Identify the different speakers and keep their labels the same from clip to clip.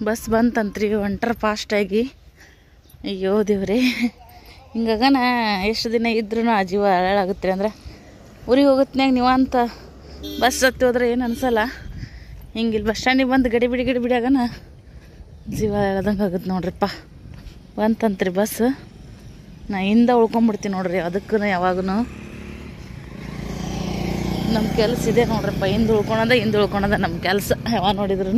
Speaker 1: Bus ಬಂತಂತ್ರಿ ಹೊಂಟ್ರ ಫಾಸ್ಟಾಗಿ. ಅಯ್ಯೋ ದೇವ್ರಿ, ಹಿಂಗಾಗನ ಎಷ್ಟು ದಿನ ಇದ್ರೂ ಆ ಜೀವ ಹಾಳಾಗುತ್ತೆ. ಅಂದ್ರೆ ಊರಿಗೆ ಹೋಗುತ್ತನ್ಯಾಗ ನೀವು ಅಂತ ಬಸ್ ಹತ್ತಿ ಹೋದ್ರೆ ಏನು ಅನ್ಸಲ್ಲ. ಹಿಂಗಿಲ್ಲಿ ಬಸ್ ಸ್ಟ್ಯಾಂಡಿಗೆ ಬಂದು ಗಡಿ ಬಿಡಿ ಆಗನ ಜೀವ ಹೇಳ್ದಂಗೆ ಆಗುತ್ತೆ ನೋಡ್ರಿಪ್ಪ. ಬಂತಂತ್ರಿ ಬಸ್. ನಾ ಹಿಂದೆ ಉಳ್ಕೊಂಬಿಡ್ತೀನಿ ನೋಡ್ರಿ. ಅದಕ್ಕೂ ಯಾವಾಗೂ ನಮ್ಮ ಕೆಲಸ ಇದೆ ನೋಡ್ರಪ್ಪ, ಹಿಂದೆ ಉಳ್ಕೊಳೋದ ನಮ್ಮ ಕೆಲಸ ಯಾವಾಗ ನೋಡಿದ್ರು.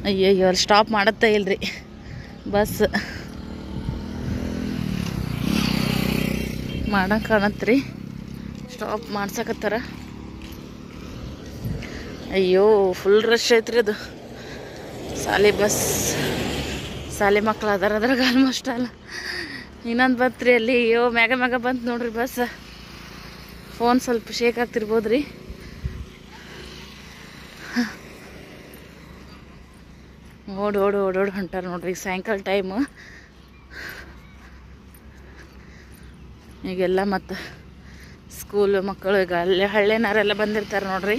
Speaker 1: ಅಯ್ಯಯ್ಯೋ, ಅಲ್ಲಿ ಸ್ಟಾಪ್ ಮಾಡತ್ತಾ ಇಲ್ರಿ ಬಸ್. ಮಾಡಂಗೆ ಕಾಣತ್ರಿ, ಸ್ಟಾಪ್ ಮಾಡ್ಸಕತ್ತಾರ. ಅಯ್ಯೋ ಫುಲ್ ರಶ್ ಐತ್ರಿ ಅದು. ಶಾಲೆ ಬಸ್, ಶಾಲೆ ಮಕ್ಳು ಅದಾರ ಅದ್ರಾಗ ಆಲ್ಮೋಸ್ಟ್ ಅಲ್ಲ. ಇನ್ನೊಂದು ಬಂತ್ರಿ ಅಲ್ಲಿ. ಅಯ್ಯೋ ಮ್ಯಾಗ ಬಂತು ನೋಡ್ರಿ ಬಸ್. ಫೋನ್ ಸ್ವಲ್ಪ ಶೇಕ್ ಆಗ್ತಿರ್ಬೋದ್ರಿ. ಓಡಿ ಹೊಂಟಾರ ನೋಡ್ರಿ. ಸಾಯಂಕಾಲ ಟೈಮು ಈಗೆಲ್ಲ ಮತ್ತು ಸ್ಕೂಲ್ ಮಕ್ಕಳು ಈಗ ಅಲ್ಲೇ ಹಳ್ಳಿನಾರೆಲ್ಲ ಬಂದಿರ್ತಾರೆ ನೋಡ್ರಿ.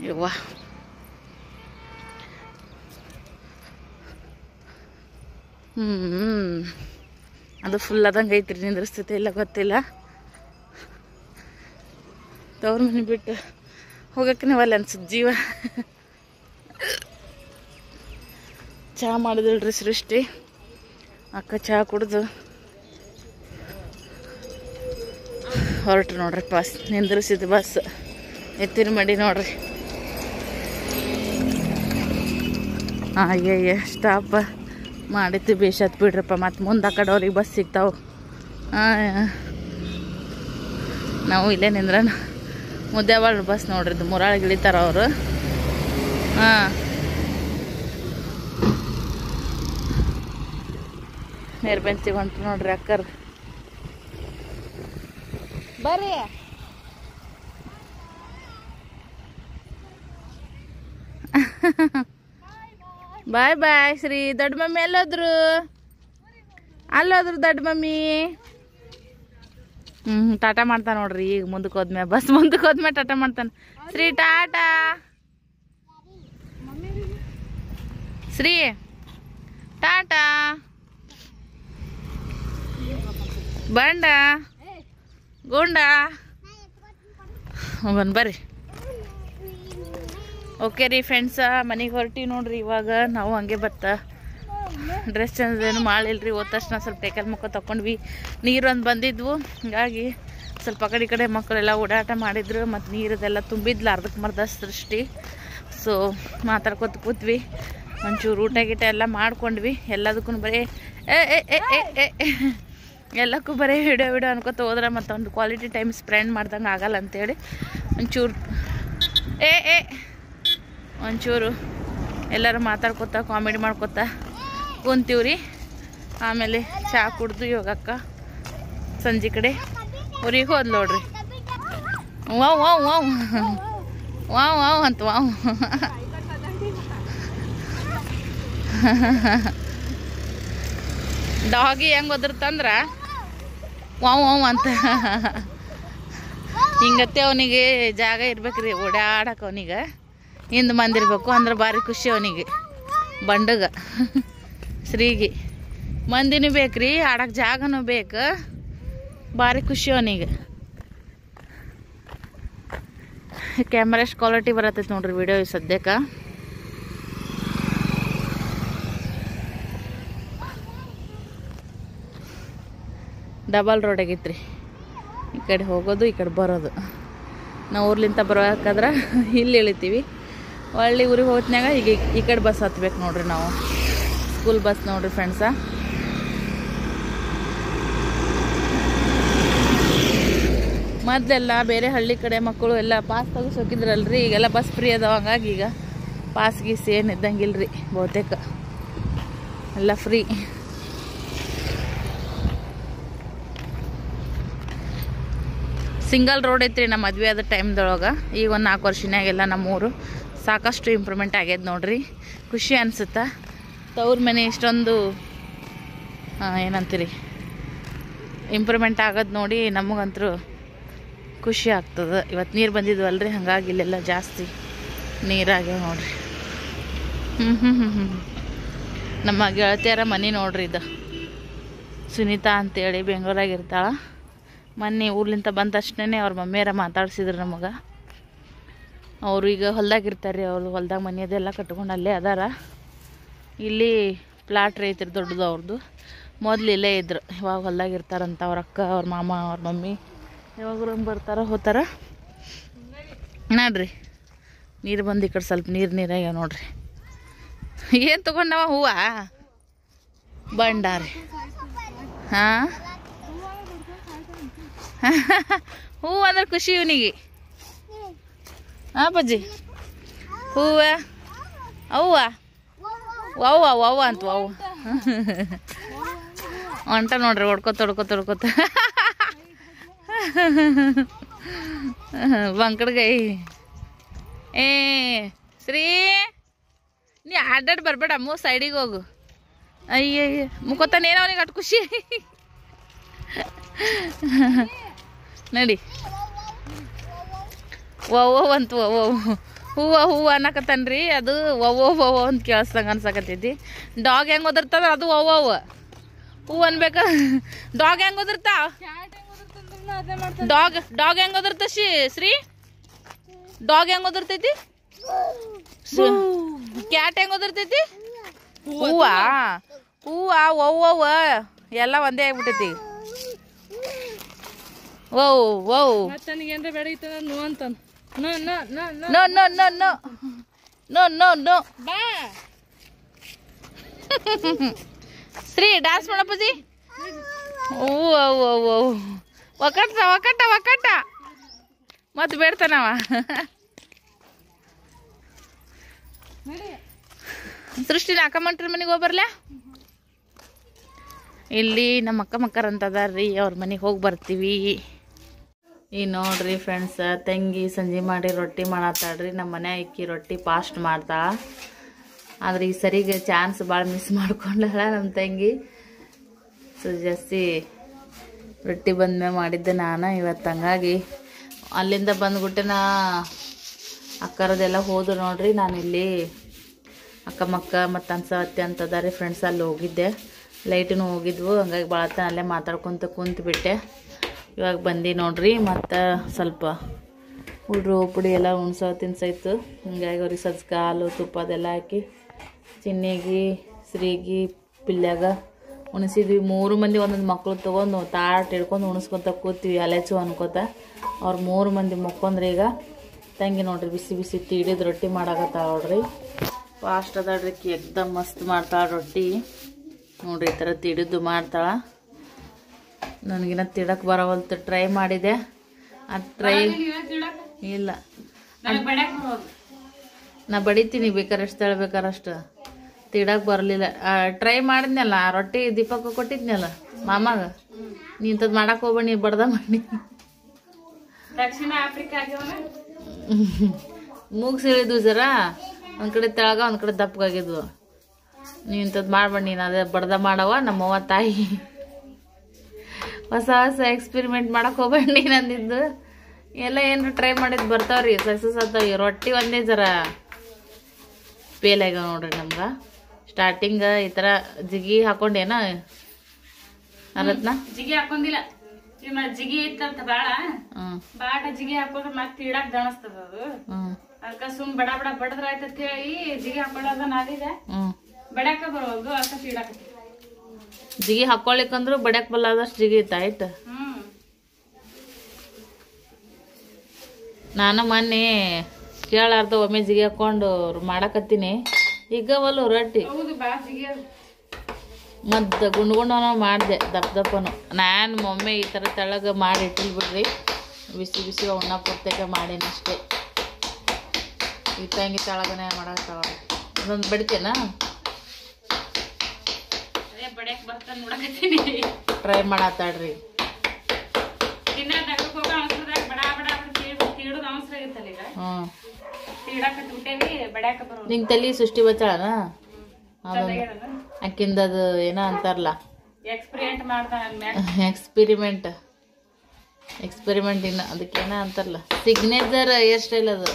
Speaker 1: ಯವ್ವ, ಅದು ಫುಲ್ ಅದಂಗೆ ಐತ್ರಿ. ನಿಂದ್ರಿಸ್ತೈತೆ ಇಲ್ಲ ಗೊತ್ತಿಲ್ಲ. ತವ್ರ ಮನೆ ಬಿಟ್ಟು ಹೋಗಕ್ಕೆ ನಾವಲ್ಲ ಅನ್ಸುತ್ತೆ ಜೀವ. ಚಹಾ ಮಾಡಿದಳ್ರಿ ಸೃಷ್ಟಿ ಅಕ್ಕ. ಚಹಾ ಕುಡ್ದು ಹೊರಟು ನೋಡ್ರಿ. ಬಸ್ ನಿಂದ್ರಿಸಿದ್ದು ಬಸ್ ಎತ್ತಿನ ಮಡಿ ನೋಡ್ರಿ. ಅಯ್ಯಯ್ಯ, ಸ್ಟಾಪ್ ಮಾಡಿತ್ತು ಬೇಷತ್ ಬಿಡ್ರಪ್ಪ. ಮತ್ತು ಮುಂದೆ ಆ ಕಡೆ ಅವ್ರಿಗೆ ಬಸ್ ಸಿಗ್ತಾವೆ. ನಾವು ಇಲ್ಲೇ ನಿಂದ್ರಣ. ಮುದ್ದೇವಾಳ ಬಸ್ ನೋಡ್ರಿ, ಇದು ಮುರಾಳಿಗೆ ಇಳಿತಾರ ಅವರು. ನಿರ್ಬೆಂಚಿಗೆ ಹೊಂಟ್ರು ನೋಡ್ರಿ ಅಕ್ಕರ್. ಬರ್ರಿ. ಬಾಯ್ ಶ್ರೀ. ದೊಡ್ಡ ಮಮ್ಮಿ ಎಲ್ಲೋದ್ರು ದೊಡ್ಡ ಮಮ್ಮಿ. ಟಾಟಾ ಮಾಡ್ತಾನೆ ನೋಡ್ರಿ. ಈಗ ಮುಂದಕ್ಕೆ ಹೋದ್ಮೇಲೆ ಬಸ್ ಮುಂದಕ್ಕೆ ಹೋದ್ಮೇಲೆ ಟಾಟಾ ಮಾಡ್ತಾನೆ. ಶ್ರೀ ಟಾಟಾ. ಶ್ರೀ ಟಾಟಾ. ಬಂಡ ಗುಂಡ ಬರ್ರಿ. ಓಕೆ ರೀ ಫ್ರೆಂಡ್ಸ, ಮನೆಗೆ ಹೊರಟಿ ನೋಡ್ರಿ. ಇವಾಗ ನಾವು ಹಂಗೆ ಡ್ರೆಸ್ ಚೇಂಜ್ ಏನು ಮಾಡಿಲ್ರಿ. ಹೋದ ತಕ್ಷಣ ಸ್ವಲ್ಪ ಟೇಕಲ್ ಮುಖ ತಗೊಂಡ್ವಿ. ನೀರು ಒಂದು ಬಂದಿದ್ವು, ಹೀಗಾಗಿ ಸ್ವಲ್ಪ ಆ ಕಡೆ ಮಕ್ಕಳೆಲ್ಲ ಓಡಾಟ ಮಾಡಿದ್ರು. ಮತ್ತು ನೀರದೆಲ್ಲ ತುಂಬಿದ್ಲ ಅರ್ಧಕ್ಕೆ ಮರ್ದ ಸೃಷ್ಟಿ. ಸೊ ಮಾತಾಡ್ಕೊತ ಕೂತ್ವಿ. ಒಂಚೂರು ಊಟ ಗೀಟ ಎಲ್ಲ ಮಾಡ್ಕೊಂಡ್ವಿ. ಎಲ್ಲದಕ್ಕೂ ಬರೀ ಎಲ್ಲಕ್ಕೂ ಬರೀ ವಿಡಿಯೋ ಅನ್ಕೋತ ಹೋದ್ರೆ ಮತ್ತು ಒಂದು ಕ್ವಾಲಿಟಿ ಟೈಮ್ ಸ್ಪೆಂಡ್ ಮಾಡ್ದಂಗೆ ಆಗಲ್ಲ ಅಂತೇಳಿ ಒಂಚೂರು ಎಲ್ಲರೂ ಮಾತಾಡ್ಕೊತ ಕಾಮಿಡಿ ಮಾಡ್ಕೊತ ಕುಂತೀವ್ರಿ. ಆಮೇಲೆ ಚಹಾ ಕುಡ್ದು ಇವಾಗ ಅಕ್ಕ ಸಂಜೆ ಕಡೆ ಊರಿಗೆ ಹೋದ್ ನೋಡ್ರಿ. Wow wow wow wow wow ಅಂತ ವಾವ್. ಡಾಗಿ ಹೆಂಗೆ ಒದರ್ತಂದ್ರೆ ವಾವ್ ವಾವ್ ಅಂತ. ಹಿಂಗತ್ತೆ ಅವನಿಗೆ ಜಾಗ ಇರ್ಬೇಕ್ರಿ ಓಡಾಡಕ್ಕೆ. ಅವನಿಗೆ ಹಿಂದೆ ಮಂದಿರ್ಬೇಕು ಅಂದ್ರೆ ಭಾರಿ ಖುಷಿ ಅವನಿಗೆ. ಬಂಡಗ ಶ್ರೀಗೆ ಮಂದಿನೂ ಬೇಕ್ರಿ, ಆಡಕ್ಕೆ ಜಾಗನೂ ಬೇಕು. ಭಾರಿ ಖುಷಿ ಅವನಿಗೆ. ಕ್ಯಾಮ್ರಾ ಎಷ್ಟು ಕ್ವಾಲಿಟಿ ಬರತ್ತೈತೆ ನೋಡ್ರಿ ವಿಡಿಯೋ ಸದ್ಯಕ್ಕೆ. ಡಬಲ್ ರೋಡ್ ಆಗೈತ್ರಿ. ಈ ಕಡೆ ಹೋಗೋದು ಈ ಕಡೆ ಬರೋದು. ನಾವು ಊರ್ಲಿಂದ ಬರೋಕಾದ್ರೆ ಇಲ್ಲಿ ಇಳಿತೀವಿ. ಒಳ್ಳೆ ಊರಿಗೆ ಹೋಗ್ತಿನಾಗ ಈಗ ಈ ಕಡೆ ಬಸ್ ಹತ್ಬೇಕು ನೋಡ್ರಿ ನಾವು. ಸ್ಕೂಲ್ ಬಸ್ ನೋಡ್ರಿ ಫ್ರೆಂಡ್ಸ. ಮೊದಲೆಲ್ಲ ಬೇರೆ ಹಳ್ಳಿ ಕಡೆ ಮಕ್ಕಳು ಎಲ್ಲ ಪಾಸ್ ತೆಗಿಸಿ ಹೋಗಿದ್ರಲ್ರಿ. ಈಗೆಲ್ಲ ಬಸ್ ಫ್ರೀ ಅದಾವ, ಹಂಗಾಗಿ ಈಗ ಪಾಸ್ ಗೀಸ್ ಏನು ಇದ್ದಂಗಿಲ್ರಿ. ಬಹುತೇಕ ಎಲ್ಲ ಫ್ರೀ. ಸಿಂಗಲ್ ರೋಡ್ ಐತ್ರಿ ನಮ್ಮ ಮದುವೆ ಆದ ಟೈಮ್ದೊಳಗೆ. ಈಗ ಒಂದು 4 ವರ್ಷನಾಗೆಲ್ಲ ನಮ್ಮೂರು ಸಾಕಷ್ಟು ಇಂಪ್ರೂವ್ಮೆಂಟ್ ಆಗ್ಯದ ನೋಡ್ರಿ. ಖುಷಿ ಅನಿಸುತ್ತಾ. ತವ್ರ ಮನೆ ಇಷ್ಟೊಂದು ಏನಂತೀರಿ ಇಂಪ್ರೂವ್ಮೆಂಟ್ ಆಗೋದು ನೋಡಿ ನಮಗಂತೂ ಖುಷಿ ಆಗ್ತದೆ. ಇವತ್ತು ನೀರು ಬಂದಿದ್ವಲ್ರಿ, ಹಾಗಾಗಿ ಇಲ್ಲೆಲ್ಲ ಜಾಸ್ತಿ ನೀರಾಗ್ಯಾವ ನೋಡ್ರಿ. ನಮ್ಮ ಗೆಳತಿಯರ ಮನೆ ನೋಡ್ರಿ ಇದು. ಸುನೀತಾ ಅಂತೇಳಿ ಬೆಂಗಳೂರಾಗ ಇರ್ತಾಳೆ. ಮೊನ್ನೆ ಊರ್ಲಿಂದ ಬಂದ ತಕ್ಷಣ ಅವ್ರ ಮಮ್ಮಿಯರ ಮಾತಾಡ್ಸಿದ್ರು ನಮಗೆ. ಅವರು ಈಗ ಹೊಲ್ದಾಗ ಇರ್ತಾರೆ. ಅವ್ರದ್ದು ಹೊಲ್ದಾಗ ಮನೆ ಅದೆಲ್ಲ ಕಟ್ಕೊಂಡು ಅಲ್ಲೇ ಅದಾರ. ಇಲ್ಲಿ ಪ್ಲಾಟ್ ಐತ್ರಿ ದೊಡ್ಡದು ಅವ್ರದ್ದು. ಮೊದಲು ಇಲ್ಲೇ ಇದ್ರು, ಇವಾಗ ಹೊಲ್ದಾಗ ಇರ್ತಾರಂತ. ಅವ್ರ ಅಕ್ಕ, ಅವ್ರ ಮಾಮ, ಅವ್ರ ಮಮ್ಮಿ ಯಾವಾಗಲೂ ಬರ್ತಾರ ಹೋಗ್ತಾರ ನೋಡ್ರಿ. ನೀರು ಬಂದು ಈ ಕಡೆ ಸ್ವಲ್ಪ ನೀರಾಗ್ಯಾವ ನೋಡ್ರಿ. ಏನು ತೊಗೊಂಡವ ಹೂವು? ಬಂಡಾರಿ. ಹಾಂ, ಹೂವು ಅಂದ್ರೆ ಖುಷಿ ಇವನಿಗೆ. ಹಾಂ ಬಜ್ಜಿ, ಹೂವ ಅವ್ವ ಅವ್ವ ಅವ್ವ ಅಂತ ಅವ್ವ ಹೊಂಟ ನೋಡ್ರಿ, ಹೊಡ್ಕೊತ ಬಂಕಡ್ಗೈ. ಏ ಶ್ರೀ, ನೀ ಅಡ್ಡಾಡಿ ಬರ್ಬೇಡ, ಸೈಡಿಗೆ ಹೋಗು. ಅಯ್ಯ ಮುಕ್ಕೋತಾನೇನೋ ಅವನಿಗೆ ಅಷ್ಟು ಖುಷಿ. ನಡಿ. ಒವ್ವ ಅಂತ ಹೂವು ಅನ್ನಕತ್ತನ್ರಿ. ಅದು ಒವ್ವ ಅಂತ ಕೇಳಿಸ್ದಂಗೆ ಅನ್ಸಕತ್ತೈತಿ. ಡಾಗ್ ಹೆಂಗೆ ಓದಿರ್ತದ ಅದು ಒವ್ವ ಹೂವು ಅನ್ಬೇಕ. ಡಾಗ್ ಹೆಂಗೆ ಓದಿರ್ತಾವ? ಡಾಗ್ ಹೆಂಗೆ ಓದಿರ್ತ ಶ್ರೀ? ಡಾಗ್ ಹೆಂಗೆ ಓದಿರ್ತೈತಿ? ಕ್ಯಾಟ್ ಹೆಂಗೆ ಓದಿರ್ತೈತಿ? ಹೂವ ಒವ್ವ ಎಲ್ಲ ಒಂದೇ ಆಗ್ಬಿಟ್ಟೈತಿ. ಶ್ರೀ ಡ್ಯಾನ್ಸ್ ಮಾಡಪ್ಪಜಿ. ಒಕ್ಕಟ್ಟ ಮತ್ತೆ ಬೇಡ್ತಾನವ. ಸೃಷ್ಟಿನ ಅಕ್ಕಮ್ಮಂಟ್ರ ಮನೆಗೆ ಹೋಗ್ಬರ್ಲ. ಇಲ್ಲಿ ನಮ್ಮ ಅಕ್ಕ ಮಕ್ಕರಂತ ಅದಾರ್ರಿ, ಅವ್ರ ಮನೆಗೆ ಹೋಗಿ ಬರ್ತೀವಿ. ಈ ನೋಡ್ರಿ ಫ್ರೆಂಡ್ಸ್, ತಂಗಿ ಸಂಜೆ ಮಾಡಿ ರೊಟ್ಟಿ ಮಾಡತ್ತಾಳ್ರಿ. ನಮ್ಮ ಮನೆ ಇಕ್ಕಿ ರೊಟ್ಟಿ ಫಾಸ್ಟ್ ಮಾಡ್ತಾಳ. ಆದ್ರೆ ಈ ಸರಿಗೆ ಚಾನ್ಸ್ ಭಾಳ ಮಿಸ್ ಮಾಡ್ಕೊಂಡಳ ನಮ್ಮ ತಂಗಿ. ಸೊ ಜಾಸ್ತಿ ರೊಟ್ಟಿ ಬಂದ್ಮೇಲೆ ಮಾಡಿದ್ದೆ ನಾನು ಇವತ್ತು. ಹಂಗಾಗಿ ಅಲ್ಲಿಂದ ಬಂದ್ಬಿಟ್ಟೆ ಅಕ್ಕರದೆಲ್ಲ ಹೋದ್ರು ನೋಡ್ರಿ. ನಾನಿಲ್ಲಿ ಅಕ್ಕ ಮಕ್ಕ ಮತ್ತು ಅನ್ಸವತ್ತೆ ಅಂತದಾರಿ ಫ್ರೆಂಡ್ಸ್, ಅಲ್ಲಿ ಹೋಗಿದ್ದೆ. ಲೈಟೂ ಹೋಗಿದ್ವು, ಹಂಗಾಗಿ ಭಾಳ ಅಲ್ಲೇ ಮಾತಾಡ್ಕೊತ ಕುಂತ್ಬಿಟ್ಟೆ. ಇವಾಗ ಬಂದು ನೋಡ್ರಿ. ಮತ್ತು ಸ್ವಲ್ಪ ಹುಡ್ರು ಪುಡಿ ಎಲ್ಲ ಉಣ್ಸೋ ತಿನ್ಸಾಯ್ತು. ಹಿಂಗಾಗಿ ಅವ್ರಿಗೆ ಸಜ್ಕ ಹಾಲು ತುಪ್ಪ ಅದೆಲ್ಲ ಹಾಕಿ ಚಿನ್ನಿಗೆ ಶ್ರೀಗಿ ಪಿಲ್ಯಾಗ ಉಣಿಸಿದ್ವಿ. 3 ಮಂದಿ ಒಂದೊಂದು ಮಕ್ಳು ತೊಗೊಂಡು ತಾಟ್ ಹಿಡ್ಕೊಂಡು ಉಣಿಸ್ಕೊತ ಕೂತೀವಿ ಅಲೆಚು ಅನ್ಕೋತ. ಅವ್ರು 3 ಮಂದಿ ಮುಕ್ಕೊಂಡ್ರಿ. ಈಗ ತಂಗಿ ನೋಡ್ರಿ ಬಿಸಿ ಬಿಸಿ ತೀಡಿದ ರೊಟ್ಟಿ ಮಾಡಾಕತ್ತಾಳ ನೋಡ್ರಿ. ಫಾಸ್ಟ್ ಅದಾಳ್ರಿ, ಎಕ್ದಮ್ ಮಸ್ತ್ ಮಾಡ್ತಾಳ ರೊಟ್ಟಿ ನೋಡ್ರಿ. ಈ ಥರ ತೀಡಿದ್ದು ಮಾಡ್ತಾಳ. ನನಗಿನ್ನ ತಿಡಕ್ಕೆ ಬರೋವಲ್ತು. ಟ್ರೈ ಮಾಡಿದೆ, ಅದು ಟ್ರೈ ಇಲ್ಲ. ನಾ ಬಡಿತೀನಿ ಬೇಕಾರಷ್ಟು ತಳ್ಬೇಕಾರಷ್ಟು. ತಿಡಕ್ಕೆ ಬರಲಿಲ್ಲ. ಟ್ರೈ ಮಾಡಿದ್ನಲ್ಲ, ರೊಟ್ಟಿ ದೀಪಕ್ಕೆ ಕೊಟ್ಟಿದ್ನಲ್ಲ ಮಾಮಾಗ. ನೀ ಇಂಥದ್ದು ಮಾಡಕ್ಕೆ ಹೋಗ್ಬೇಡಿ, ನೀ ಬಡ್ದ ಮಾಡಿ.
Speaker 2: ದಕ್ಷಿಣ ಆಫ್ರಿಕಾ
Speaker 1: ಮೂಗ್ಸಿಳಿದ್ವು ಜರ, ಒಂದು ಕಡೆ ತೆಳಗ ಒಂದು ಕಡೆ ದಪ್ಪಗಾಗಿದ್ವು. ನೀ ಇಂಥದ್ದು ಮಾಡ್ಬೇಡಿ, ನೀನು ಅದೇ ಬಡ್ದ ಮಾಡವ. ನಮ್ಮವ್ವ ತಾಯಿ ಹೊಸ ಹೊಸ ಎಕ್ಸ್ಪೆರಿಮೆಂಟ್ ಮಾಡಕ್ಕೆ ಹೋಗ್ಬೇಡಿ ನೀನು ಅಂದಿದ್ದು. ಎಲ್ಲ ಏನಾರು ಟ್ರೈ ಮಾಡಿದ್ದು ಬರ್ತಾವ್ರಿ, ಸಕ್ಸಸ್ ಆಗ್ತಾವ. ರೊಟ್ಟಿ ಒಂದೇ ಜರ ಫೇಲ್ ಆಗ್ಯಾವ ನೋಡ್ರಿ ನಮ್ಗೆ. ಸ್ಟಾರ್ಟಿಂಗ್ ಈ ಥರ ಜಿಗಿ ಹಾಕೊಂಡೇನ ಅರತ್ನ?
Speaker 2: ಜಿಗಿ ಹಾಕೊಂಡಿಲ್ಲ, ಜಿಗಿ ಇತ್ತಂತ ಬಾಳ ಜಿಗಿ ಹಾಕೊಂಡ್ರೆ ಮತ್ತೆ ಇಡಾಕ್ ದಣಸ್ತದ ಅದು. ಅದಕ್ಕ ಸುಮ್ ಬಡ ಬಡ ಬಡದ್ರ ಆಯ್ತಂತ ಹೇಳಿ ಜಿಗಿ ಹಾಕೊಳ್ಳೋದ ನಾದಿದೆ. ಬಡ್ಯಾಕ ಬರೋದು ಅದಕ್ಕ ಇಡಾಕ.
Speaker 1: ಜಿಗಿ ಹಾಕೊಳಿಕಂದ್ರು ಬಡ್ಯಾಕ್ ಬಲ್ಲದಷ್ಟು ಜಿಗಿ ಇತ್ತ ಆಯ್ತು. ನಾನು ಮೊನ್ನೆ ಕೇಳಾರ್ದ ಒಮ್ಮೆ ಜಿಗಿ ಹಾಕೊಂಡು ಮಾಡಕತ್ತೀನಿ. ಈಗ ಒಲ್ಲು ರೊಟ್ಟಿ ಮತ್ತು ಗುಂಡ್ಗುಂಡನ ಮಾಡಿದೆ ದಪ್ಪ ದಪ್ಪನು. ನಾನು ಒಮ್ಮೆ ಈ ಥರ ತೆಳಗೆ ಮಾಡಿ ಇಟ್ಟಿಲ್ ಬಿಡ್ರಿ, ಬಿಸಿ ಬಿಸಿ ಉಣ್ಣ ಪೂರ್ತಕ ಮಾಡೀನಿ ಅಷ್ಟೇ. ಇಟ್ಟಂಗಿ ತೆಳಗನೆ ಮಾಡಾಕ್ತಾವ. ಅದೊಂದು ಬಡಿತೇನ
Speaker 2: ಬಡ್ಯಾಕ ಬರ್ತಾನ ನೋಡಕತ್ತೀನಿ.
Speaker 1: ಟ್ರೈ ಮಾಡತ್ತಾಳ್ರಿ. ನಿಂಗೆ ತಲೆ ಸೃಷ್ಟಿ ಬಚ್ಚಾಳನ ಅಕ್ಕಿಂದದು ಏನೋ ಅಂತಾರಲ್ಲ
Speaker 2: ಎಕ್ಸ್ಪೆರಿಮೆಂಟ್ ಮಾಡ್ತಾನ.
Speaker 1: ಎಕ್ಸ್ಪೆರಿಮೆಂಟ್ ಎಕ್ಸ್ಪೆರಿಮೆಂಟ್ ಇನ್ನು ಅದಕ್ಕೇನ ಅಂತಾರಲ್ಲ ಸಿಗ್ನೇಚರ್ ಹೇರ್ ಸ್ಟೈಲ್ ಅದು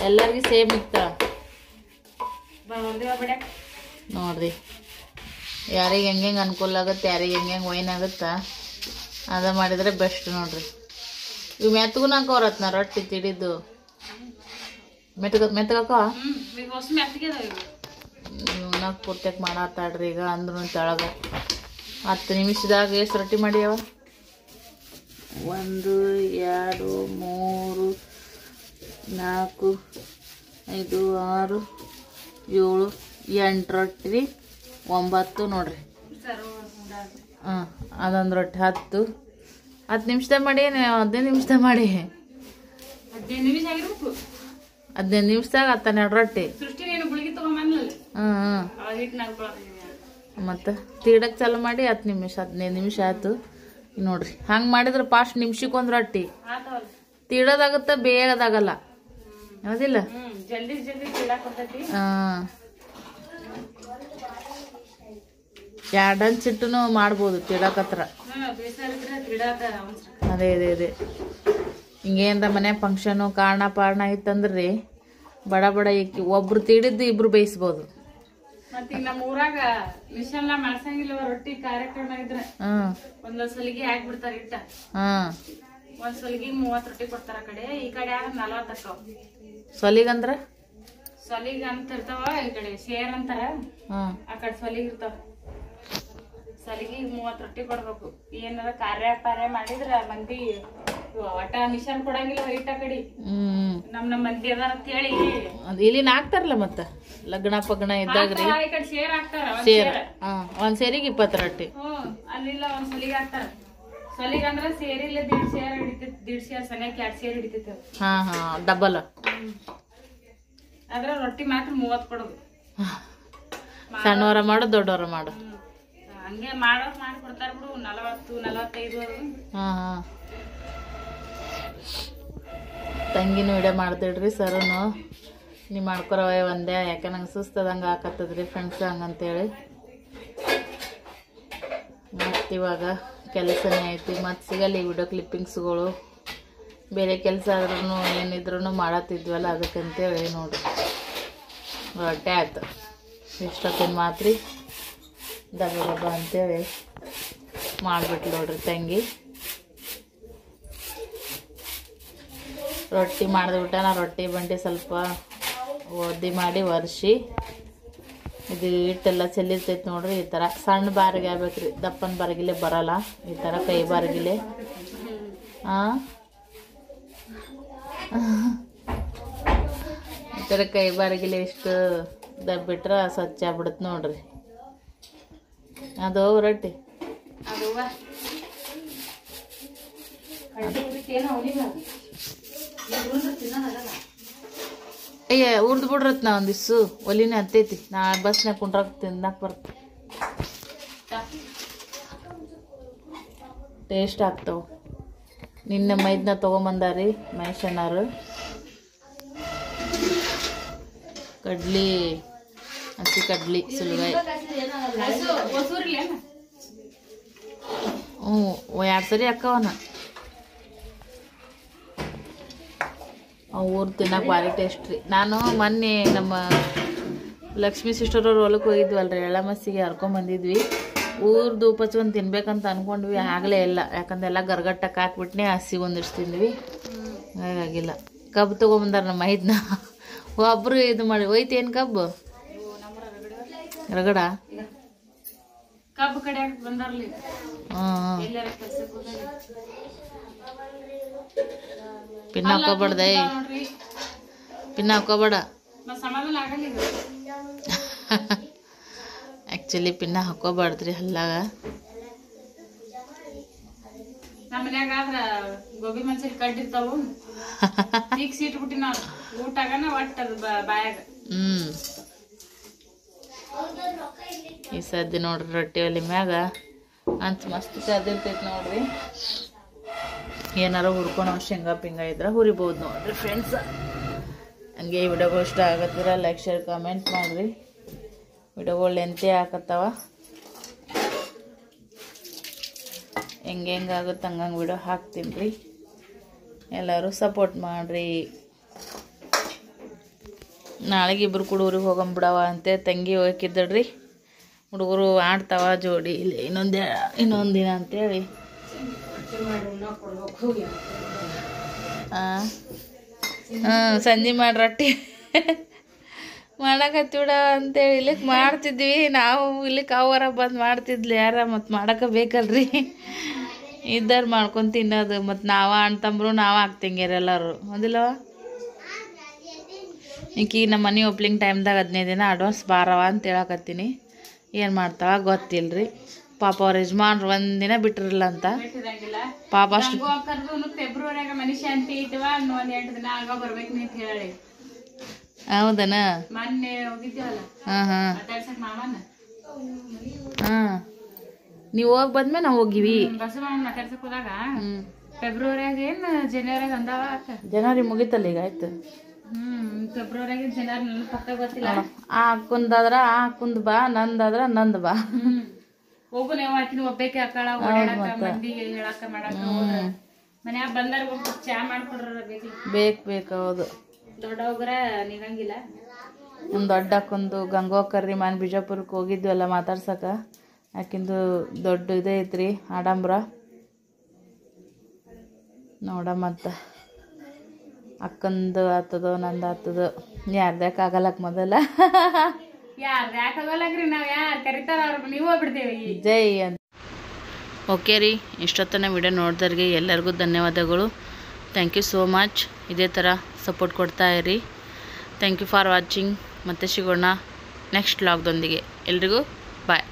Speaker 1: ಎಲ್ಲರಿಗೂ ಸೇಮ್ ಇತ್ತ ನೋಡ್ರಿ. ಯಾರಿಗೆ ಹೆಂಗೆ ಅನುಕೂಲ ಆಗುತ್ತೆ, ಯಾರಿಗೆ ಹೆಂಗೆ ವೈನ್ ಆಗುತ್ತಾ ಅದ ಮಾಡಿದರೆ ಬೆಸ್ಟ್ ನೋಡ್ರಿ. ಇವು ಮೆತ್ತಗೂ ಹಾಕೋರತ್ನ ರೊಟ್ಟಿ ತಿಡಿದು ಮೆತ್ತಗಾಕ ಇವನಾಗ ಪೂರ್ತಿಯಾಗಿ ಮಾಡತ್ತಾಡ್ರಿ. ಈಗ ಅಂದ್ರೂ ತೆಳಗ 10 ನಿಮಿಷದಾಗ ಎಷ್ಟು ರೊಟ್ಟಿ ಮಾಡ್ಯಾವ? 1 2 3 4 5 6 7 8 ರೊಟ್ಟಿ 9 ನೋಡ್ರಿ. ಅದೊಂದು ರೊಟ್ಟಿ 10 ನಿಮಿಷದಾಗ ಮಾಡಿ 15 ನಿಮಿಷದಾಗ ಮಾಡಿ 15 ನಿಮಿಷದಾಗ 12 ರೊಟ್ಟಿ. ಮತ್ತು ತೀಡಕ್ಕೆ ಚಾಲು ಮಾಡಿ 10 ನಿಮಿಷ 15 ನಿಮಿಷ ಆಯ್ತು ನೋಡ್ರಿ. ಹಂಗೆ ಮಾಡಿದ್ರೆ ಫಾಸ್ಟ್ ನಿಮಿಷಕ್ಕೊಂದು ರೊಟ್ಟಿ ತೀಡೋದಾಗುತ್ತೆ, ಬೇಗದಾಗಲ್ಲ. ಹೌದಿಲ್ಲ? ಹಾಂ, 2 ಹಂಚಿಟ್ಟೂ ಮಾಡ್ಬೋದು ತೀಡಕತ್ರ. ಅದೇ ಅದೇ ಅದೇ ಹಿಂಗೇನ್ರ ಮನೆ ಫಂಕ್ಷನು ಕಾರಣ ಪಾರಣ ಇತ್ತಂದ್ರಿ ಬಡ ಬಡ ಇಕ್ಕಿ ಒಬ್ರು ತೀಡಿದ್ದು ಇಬ್ರು ಬೇಯಿಸ್ಬೋದು.
Speaker 2: ಮತ್ತೆ ನಮ್ಮ ಊರಾಗ ಮಿಷನ್ ಮಾಡ್ಸಂಗಿಲ್ಲ ರೊಟ್ಟಿ ಕಾರ್ಯಕ್ರಮ ಇದ್ರೆ ಒಂದೊಂದ್ ಸಲಿಗೆ ಹಾಕ್ಬಿಡ್ತಾರ ಇಟ್ಟ. ಒಂದ್ ಸಲಿಗೆ 30 ರೊಟ್ಟಿ ಕೊಡ್ತಾರ. ಆ ಕಡೆ ಈ ಕಡೆ 40 ಅಕ್ಕಾವ.
Speaker 1: ಸೊಲಿಗಂದ್ರ
Speaker 2: ಸಲಿಗ ಅಂತ ಇರ್ತಾವ, ಈ ಕಡೆ ಶೇರ್ ಅಂತಾರ, ಆ ಕಡೆ ಸಲಿಗ್ ಇರ್ತಾವ. ಸಲಿಗೆ 30 ರೊಟ್ಟಿ ಕೊಡ್ಬೇಕು. ಏನಾರ ಕಾರ್ಯ ಮಾಡಿದ್ರ ಮಂದಿ ಒಟ್ಟ ಮಿಷನ್ ಕೊಡಂಗಿಲ್ಲ ಇಟ್ಟ ಕಡೆ. ನಮ್ ಮಂದಿ ಅದಾರ ಅಂತ ಹೇಳಿ
Speaker 1: ಇಲ್ಲಿನ ಹಾಕ್ತಾರಲ್ಲ. ಮತ್ತ ಲಗ್ನ ಪಗ್ನ ಇದ್ದಾಗ್ರಿ
Speaker 2: ಈ ಕಡೆ ಶೇರ್ ಹಾಕ್ತಾರ.
Speaker 1: ಒಂದ್ ಸೇರಿಗೆ 20 ರೊಟ್ಟಿ.
Speaker 2: ಅಲ್ಲಿಲ್ಲ ಒಂದ್ ಸಲಿಗೆ ಹಾಕ್ತಾರ. ಸಲಿಗೆ ಅಂದ್ರ ಸೇರಿಲ್ಲ 1.5 ಸೇರ್ ಹಿಡಿತೈತಿ. 1.5 ಸೇರ್ ಸನಿಯಕ್ಕೆ 2 ಸೇರ್ ಹಿಡಿತೈತಿ.
Speaker 1: ಡಬಲ್
Speaker 2: ಅದ್ರ ರೊಟ್ಟಿ ಮಾತ್ರ 30 ಕೊಡೋದು.
Speaker 1: ಸಣ್ಣವರ ಮಾಡು ದೊಡ್ಡವರ ಮಾಡು
Speaker 2: ಹಂಗೆ ಮಾಡೋರು ಮಾಡಿ ಕೊಡ್ತಾರ ಬಿಡು. 40 45 ಅದು.
Speaker 1: ತಂಗಿನೂ ವಿಡಿಯೋ ಮಾಡ್ತಿಡ್ರಿ ಸರನು. ನೀವು ಮಾಡ್ಕೊರವ ಒಂದೇ, ಯಾಕೆ ನಂಗೆ ಸುಸ್ತದಂಗೆ ಹಾಕತ್ತದ್ರಿ ಫ್ರೆಂಡ್ಸ್ ಹಂಗಂತೇಳಿ. ಮತ್ತಿವಾಗ ಕೆಲಸನೇ ಐತಿ. ಮತ್ತು ಸಿಗಲ್ಲ ಈ ವಿಡಿಯೋ ಕ್ಲಿಪ್ಪಿಂಗ್ಸ್ಗಳು. ಬೇರೆ ಕೆಲಸ ಆದ್ರೂ ಏನಿದ್ರು ಮಾಡತ್ತಿದ್ವಲ್ಲ, ಅದಕ್ಕಂತೇಳಿ ನೋಡ್ರಿ ರೊಟ್ಟೆ ಆಯ್ತು. ಇಷ್ಟೊತ್ತಿನ ಮಾತ್ರಿ ದಬ್ಬ ಅಂತೇಳಿ ಮಾಡಿಬಿಟ್ಲು ನೋಡ್ರಿ ತಂಗಿ. ರೊಟ್ಟಿ ಮಾಡಿದ್ಬಿಟ್ಟ. ನಾ ರೊಟ್ಟಿ ಬಂಡಿ ಸ್ವಲ್ಪ ಒದ್ದಿ ಮಾಡಿ ಒರೆಸಿ ಇದು ಹಿಟ್ಟೆಲ್ಲ ಚೆಲ್ಲಿರ್ತೈತಿ ನೋಡ್ರಿ. ಈ ಥರ ಸಣ್ಣ ಬಾರಿಗೆ ಆಗ್ಬೇಕ್ರಿ, ದಪ್ಪನ ಬಾರಿಗಿಲೆ ಬರಲ್ಲ. ಈ ಥರ ಕೈ ಬಾರಿಗಿಲೆ ಈ ಥರ ಕೈ ಬಾರಿಗಿಲೆ ಇಷ್ಟು ದಬ್ಬಿಟ್ರೆ ಸ್ವಚ್ಛ ಆಗ್ಬಿಡುತ್ತೆ ನೋಡ್ರಿ. ಅದು ರೊಟ್ಟಿ ಅಯ್ಯ ಉರ್ದು ಬಿಡ್ರತ್ ನಾ ಒಂದಿವ್ಸು ಒಲಿನೇ ಹತ್ತೈತಿ. ನಾಳೆ ಬಸ್ನಾಗ ಕುಂಡ್ರಾಗ ತಿನ್ನಕ್ಕೆ ಬರ್ತದೆ. ಟೇಸ್ಟ್ ಆಗ್ತಾವ. ನಿನ್ನೆ ಮೈದನ ತೊಗೊಂಬಂದಾರಿ ಮಹೇಶಣ್ಣರು. ಕಡ್ಲಿ ಹಸಿ ಕಡ್ಲಿ ಸುಲ್ಗಾಯಿ 2 ಸರಿ ಅಕ್ಕವನ. ಊರು ತಿನ್ನಕ್ಕೆ ಭಾರಿ ಟೇಸ್ಟ್ ರೀ. ನಾನು ಮೊನ್ನೆ ನಮ್ಮ ಲಕ್ಷ್ಮೀ ಸಿಸ್ಟರ್ ಅವ್ರ ಹೊಲಕ್ಕೆ ಹೋಗಿದ್ವಲ್ರಿ, ಎಳ್ಳಮಸ್ಸಿಗೆ ಹರ್ಕೊಂಬಂದಿದ್ವಿ. ಊರ್ದು ಉಪಚೊಂದು ತಿನ್ಬೇಕಂತ ಅಂದ್ಕೊಂಡ್ವಿ, ಆಗಲೇ ಇಲ್ಲ. ಯಾಕಂದ್ರೆ ಎಲ್ಲ ಗರ್ಗಟ್ಟಕ್ಕೆ ಹಾಕ್ಬಿಟ್ನೆ ಹಸಿ ಒಂದಿಷ್ಟು ತಿಂದ್ವಿ, ಹಾಗಾಗಿಲ್ಲ. ಕಬ್ಬು ತೊಗೊಂಬಂದಾರ ನಮ್ಮ ಮೈದ್ನ. ಒಬ್ರು ಇದು ಮಾಡಿ ಒಯ್ತೇನು ಕಬ್ಬು ರಗಡ
Speaker 2: ಕಬ್ಬು ಕಡೆ ಬಂದಾರ್ಲಿ.
Speaker 1: ಪಿನ್ನ ಹಾಕೋಬೇಡ್ದೆ, ಪಿನ್ನ ಹಾಕೋಬೇಡ. ಆ್ಯಕ್ಚುಲಿ ಪಿನ್ನ ಹಾಕೋಬಾರ್ದ್ರಿ ಹಲ್ಲಾಗ.
Speaker 2: ನಮ್ಮ ಮನ್ಯಾಗ ಆದ್ರ ಗೋಬಿ ಮಂಚೂರಿ ಕಡ್ಡಿರ್ತಾವು, ಈಗ ಸೀಟ್ ಬಿಟ್ಟಿ ನಾವು ಊಟಾಗನ ಒಟ್ಟದ ಬಾಯಾಗ.
Speaker 1: ಈ ಸದ್ದಿ ನೋಡ್ರಿ ರೊಟ್ಟಿ ಒಲಿ ಮ್ಯಾಗ ಅಂತ ಮಸ್ತ್ ಕದಿರ್ತೈತಿ ನೋಡ್ರಿ. ಏನಾರು ಹುರ್ಕೊಂಡು ಶೇಂಗಾ ಪಿಂಗ ಇದ್ರೆ ಹುರಿಬೋದು ನೋಡ್ರಿ ಫ್ರೆಂಡ್ಸ್. ಹಂಗೆ ಈ ವಿಡಿಯೋಗಳು ಇಷ್ಟ ಆಗತ್ತಿರ ಲೈಕ್ ಶೇರ್ ಕಾಮೆಂಟ್ ಮಾಡಿರಿ. ವಿಡಿಯೋಗಳು ಎಂತೆ ಹಾಕತ್ತಾವ. ಹೆಂಗಾಗುತ್ತೆ ಹಂಗಂಗೆ ವಿಡಿಯೋ ಹಾಕ್ತೀನಿ ರೀ. ಎಲ್ಲರೂ ಸಪೋರ್ಟ್ ಮಾಡಿರಿ. ನಾಳೆಗೆ ಇಬ್ಬರು ಕೂಡ ಊರಿಗೆ ಹೋಗಂಬಿಡವ ಅಂತೆ ತಂಗಿ ಹೋಗಿದ್ದಳ್ರಿ. ಹುಡುಗರು ಆಡ್ತಾವ ಜೋಡಿ ಇಲ್ಲಿ ಇನ್ನೊಂದು ದಿನ ಅಂತೇಳಿ ಸಂಜೆ ಮಾಡಿ ರೊಟ್ಟಿ ಮಾಡಕತ್ತಿಡ ಅಂತೇಳಿ ಇಲ್ಲಿಗೆ ಮಾಡ್ತಿದ್ವಿ ನಾವು. ಇಲ್ಲಿಗೆ ಅವರ ಬಂದು ಮಾಡ್ತಿದ್ಲಿ ಯಾರ ಮತ್ತು ಮಾಡಕ್ಕೆ ಬೇಕಲ್ರಿ. ಇದ್ದಾರು ಮಾಡ್ಕೊಂಡು ತಿನ್ನೋದು. ಮತ್ತು ನಾವ ಅಣ್ಣ ತಮ್ಮರು ನಾವು ಆಗ್ತಂಗ್ಯಾರ ಎಲ್ಲರೂ ಹೌದಿಲ್ಲವ. ಈಕಿ ನಮ್ಮ ಮನೆ ಓಪ್ಲಿಂಗ್ ಟೈಮ್ದಾಗ 15 ದಿನ ಅಡ್ವಾನ್ಸ್ ಬಾರವ ಅಂತ ಹೇಳಕತ್ತೀನಿ. ಏನು ಮಾಡ್ತಾವ ಗೊತ್ತಿಲ್ಲ ರೀ. ಪಾಪ ಅವ್ರ ಯಜಮಾನ್ರು ಒಂದಿನ ಬಿಟ್ಟಿರಲ್ಲ ಅಂತ ಪಾಪ ಅಷ್ಟು.
Speaker 2: ಫೆಬ್ರವರಿಯಾಗ ಮನುಷ್ಯ ಅಂತ ಇಟ್ಟವ 1-8 ದಿನ ಆಗ ಬರ್ಬೇಕು ಅಂತ ಹೇಳಿ.
Speaker 1: ಹೌದನ?
Speaker 2: ಮೊನ್ನೆ ಹೋಗಿದ್ದೇವಲ್ಲ ಮಾತಾಡ್ಸಕ್ ಮಾಮನ.
Speaker 1: ನೀವು ಹೋಗಿ ಬಂದ್ಮೇಲೆ ನಾವು ಹೋಗಿವಿ.
Speaker 2: ಬಸವಣ್ಣ ಮಾತಾಡ್ಸಕ್ ಹೋದಾಗ ಫೆಬ್ರವರಿಯಾಗ ಏನು ಜನವರಿಯಾಗ ಅಂದಾವ.
Speaker 1: ಜನವರಿ ಮುಗಿತಲ್ಲ ಈಗ ಆಯ್ತು.
Speaker 2: ಫೆಬ್ರವರಿಯಾಗ ಜನವರಿ ನನ್ನ ಪಕ್ಕ ಗೊತ್ತಿಲ್ಲ.
Speaker 1: ಆ ಅಕ್ಕಂದಾದ್ರ ಆ ಅಕ್ಕಂದ್ ಬಾ, ನಂದಾದ್ರ ನಂದ್ ಬಾ.
Speaker 2: ಹೋಗು ನೀವು ಆಕಿನ ಒಬ್ಬೇಕೆ ಅಕ್ಕಳ ಓಡಾಡಕ ಮಂದಿಗೆ ಹೇಳಕ್ಕ ಮಾಡಕ್ಕ ಹೋದ್ರ ಮನ್ಯಾಗ ಬಂದಾರ ಚಾ ಮಾಡ್ಕೊಡ್ರ
Speaker 1: ಬೇಕು. ಹೌದು.
Speaker 2: ದೊಡ್ಡ ಹೋಗ್ರ ನಿಗಂಗಿಲ್ಲ.
Speaker 1: ಒಂದು ದೊಡ್ಡ ಅಕ್ಕೊಂದು ಗಂಗೋಕರ್ರಿ ಮನೆ ಬಿಜಾಪುರಕ್ಕೆ ಹೋಗಿದ್ವಲ್ಲ ಮಾತಾಡ್ಸಕ. ಆಕಿಂದು ದೊಡ್ಡ ಇದೇ ಐತ್ರಿ ಆಡಂಬ್ರ. ನೋಡ ಮತ್ತು ಅಕ್ಕಂದು ಆತದೋ ನಂದು ಆತದೋ ಯಾರ್ದ್ಯಾಕೆ ಆಗಲ್ಲಕ್ಕೆ ಮೊದಲ.
Speaker 2: ಯಾಕಾಗಲ್ಲಕ್ರಿ ನಾವ್ ಯಾರು ಕರಿತಾರ ಅವ್ರ ನೀವು ಹೋಗ್ಬಿಡ್ತೇವಿ
Speaker 1: ಜೈ ಅಂತ. ಓಕೆ ರೀ, ಇಷ್ಟೊತ್ತನ ವಿಡಿಯೋ ನೋಡಿದವ್ರಿಗೆ ಎಲ್ಲರಿಗೂ ಧನ್ಯವಾದಗಳು. Thank you so much. ಇದೇ ಥರ ಸಪೋರ್ಟ್ ಕೊಡ್ತಾ ಇರಿ. Thank you for watching. ಮತ್ತೆ ಸಿಗೋಣ ನೆಕ್ಸ್ಟ್ ವ್ಲಾಗ್ದೊಂದಿಗೆ. ಎಲ್ರಿಗೂ ಬಾಯ್.